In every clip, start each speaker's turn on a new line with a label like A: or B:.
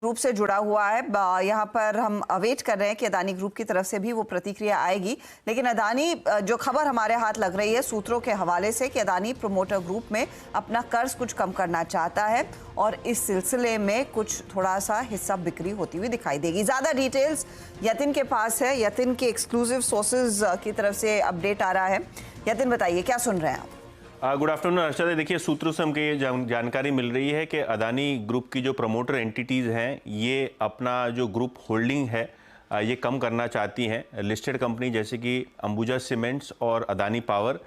A: Group से जुड़ा हुआ है। यहाँ पर हम अवेट कर रहे हैं कि अदानी ग्रुप की तरफ से भी वो प्रतिक्रिया आएगी। लेकिन अदानी, जो खबर हमारे हाथ लग रही है सूत्रों के हवाले से कि अदानी प्रोमोटर ग्रुप में अपना कर्ज कुछ कम करना चाहता है और इस सिलसिले में कुछ थोड़ा सा हिस्सा बिक्री होती हुई दिखाई देगी। ज़्यादा डिटेल्स यतिन के पास है। यतिन के एक्सक्लूसिव सोर्सेज की तरफ से अपडेट आ रहा है। यतिन, बताइए क्या सुन रहे हैं आप?
B: Good afternoon Arshad. देखिए, सूत्रों से हमको ये जानकारी मिल रही है कि अदानी ग्रुप की जो प्रमोटर एंटिटीज़ हैं ये अपना जो ग्रुप होल्डिंग है ये कम करना चाहती हैं। लिस्टेड कंपनी जैसे कि अंबुजा सीमेंट्स और अदानी पावर,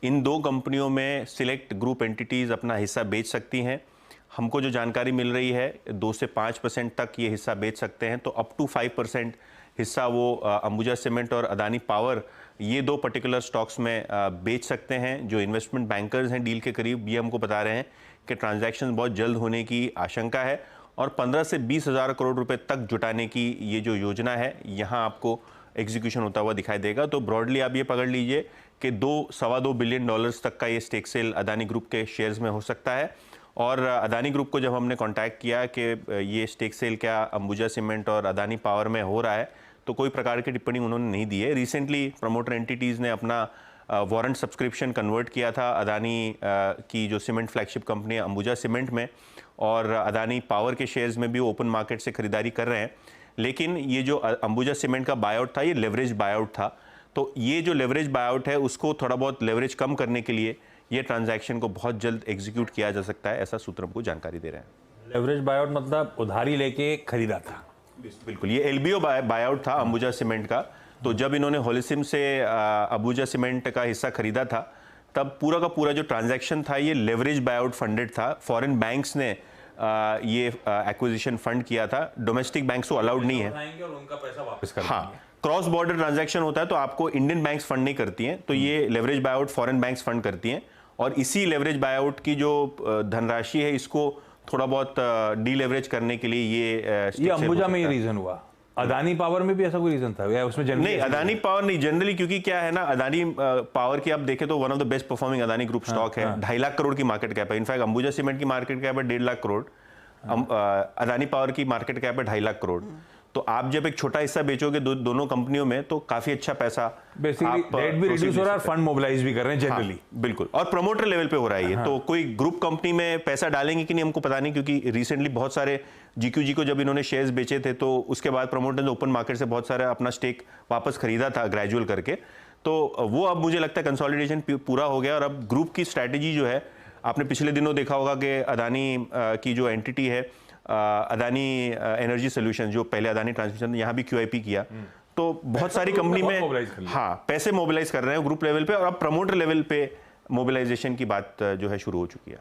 B: इन दो कंपनियों में सिलेक्ट ग्रुप एंटिटीज़ अपना हिस्सा बेच सकती हैं। हमको जो जानकारी मिल रही है 2 से 5% तक ये हिस्सा बेच सकते हैं, तो अप टू 5% हिस्सा वो अंबुजा सीमेंट और अदानी पावर ये दो पर्टिकुलर स्टॉक्स में बेच सकते हैं। जो इन्वेस्टमेंट बैंकर्स हैं डील के करीब, ये हमको बता रहे हैं कि ट्रांजैक्शन बहुत जल्द होने की आशंका है और 15 से 20 हज़ार करोड़ रुपए तक जुटाने की ये जो योजना है यहाँ आपको एग्जीक्यूशन होता हुआ दिखाई देगा। तो ब्रॉडली आप ये पकड़ लीजिए कि $2-2.25 बिलियन तक का ये स्टेक सेल अदानी ग्रुप के शेयर्स में हो सकता है। और अदानी ग्रुप को जब हमने कॉन्टैक्ट किया कि ये स्टेक सेल क्या अंबुजा सीमेंट और अदानी पावर में हो रहा है, तो कोई प्रकार की टिप्पणी उन्होंने नहीं दी है। रिसेंटली प्रमोटर एंटिटीज़ ने अपना वारंट सब्सक्रिप्शन कन्वर्ट किया था अदानी की जो सीमेंट फ्लैगशिप कंपनी है अंबुजा सीमेंट में, और अदानी पावर के शेयर्स में भी ओपन मार्केट से खरीदारी कर रहे हैं। लेकिन ये जो अंबुजा सीमेंट का बायआउट था ये लेवरेज बायआउट था, तो ये जो लेवरेज बायआउट है उसको थोड़ा बहुत लेवरेज कम करने के लिए ये ट्रांजैक्शन को बहुत जल्द एग्जीक्यूट किया जा सकता है, ऐसा सूत्र हमको जानकारी दे रहे हैं।
C: लेवरेज बायआउट मतलब उधारी लेके खरीदा था?
B: बिल्कुल, ये एलबीओ बायआउट था अंबुजा सीमेंट का। तो जब इन्होंने होलिसिम से अंबुजा सीमेंट का हिस्सा खरीदा था तब पूरा का पूरा जो ट्रांजैक्शन था ये लेवरेज बायआउट फंडेड था। फॉरेन बैंक्स ने ये एक्विजिशन फंड किया था, डोमेस्टिक बैंक्स को अलाउड नहीं है
C: और उनका पैसा वापस कर
B: हाँ, क्रॉस बॉर्डर ट्रांजैक्शन होता है तो आपको इंडियन बैंक्स फंड नहीं करती हैं, तो ये leverage buyout foreign banks fund करती हैं। और इसी लेवरेज बायआउट की जो धनराशि है इसको थोड़ा बहुत डीलेवरेज करने के लिए ये
C: अंबुजा में ये रीजन हुआ। अदानी पावर में भी ऐसा कोई रीजन था या उसमें
B: नहीं? अदानी पावर नहीं, जनरली क्योंकि क्या है ना, अदानी पावर की आप देखें तो one of the best performing Adani group stock है। 2.5 लाख करोड़ की मार्केट कैप है। इनफैक्ट अंबुजा सीमेंट की मार्केट कैप है 1.5 लाख करोड़, अदानी पावर की मार्केट कैप है 2.5 लाख करोड़। तो आप जब एक छोटा हिस्सा बेचोगे दोनों कंपनियों में तो काफी अच्छा पैसा
C: बेसिकली डेट भी रिड्यूस हो रहा है, फंड मोबिलाइज भी कर रहे हैं जनरली।
B: हाँ, बिल्कुल, और प्रमोटर लेवल पे हो रहा है ये। तो कोई ग्रुप कंपनी में पैसा डालेंगे कि नहीं हमको पता नहीं, क्योंकि रिसेंटली बहुत सारे जीक्यूजी को जब इन्होंने शेयर्स बेचे थे तो उसके बाद प्रमोटर ने ओपन मार्केट से बहुत सारा अपना स्टेक वापस खरीदा था ग्रेजुअल करके। तो वो अब मुझे लगता है कंसोलिडेशन पूरा हो गया और अब ग्रुप की स्ट्रैटेजी जो है, आपने पिछले दिनों देखा होगा कि अदानी की जो एंटिटी है अदानी एनर्जी सोल्यूशन, जो पहले अदानी ट्रांसमिशन, यहाँ भी QIP किया। तो बहुत सारी कंपनी में हाँ पैसे मोबिलाइज कर रहे हैं ग्रुप लेवल पे, और अब प्रमोटर लेवल पे मोबिलाइजेशन की बात जो है शुरू हो चुकी है।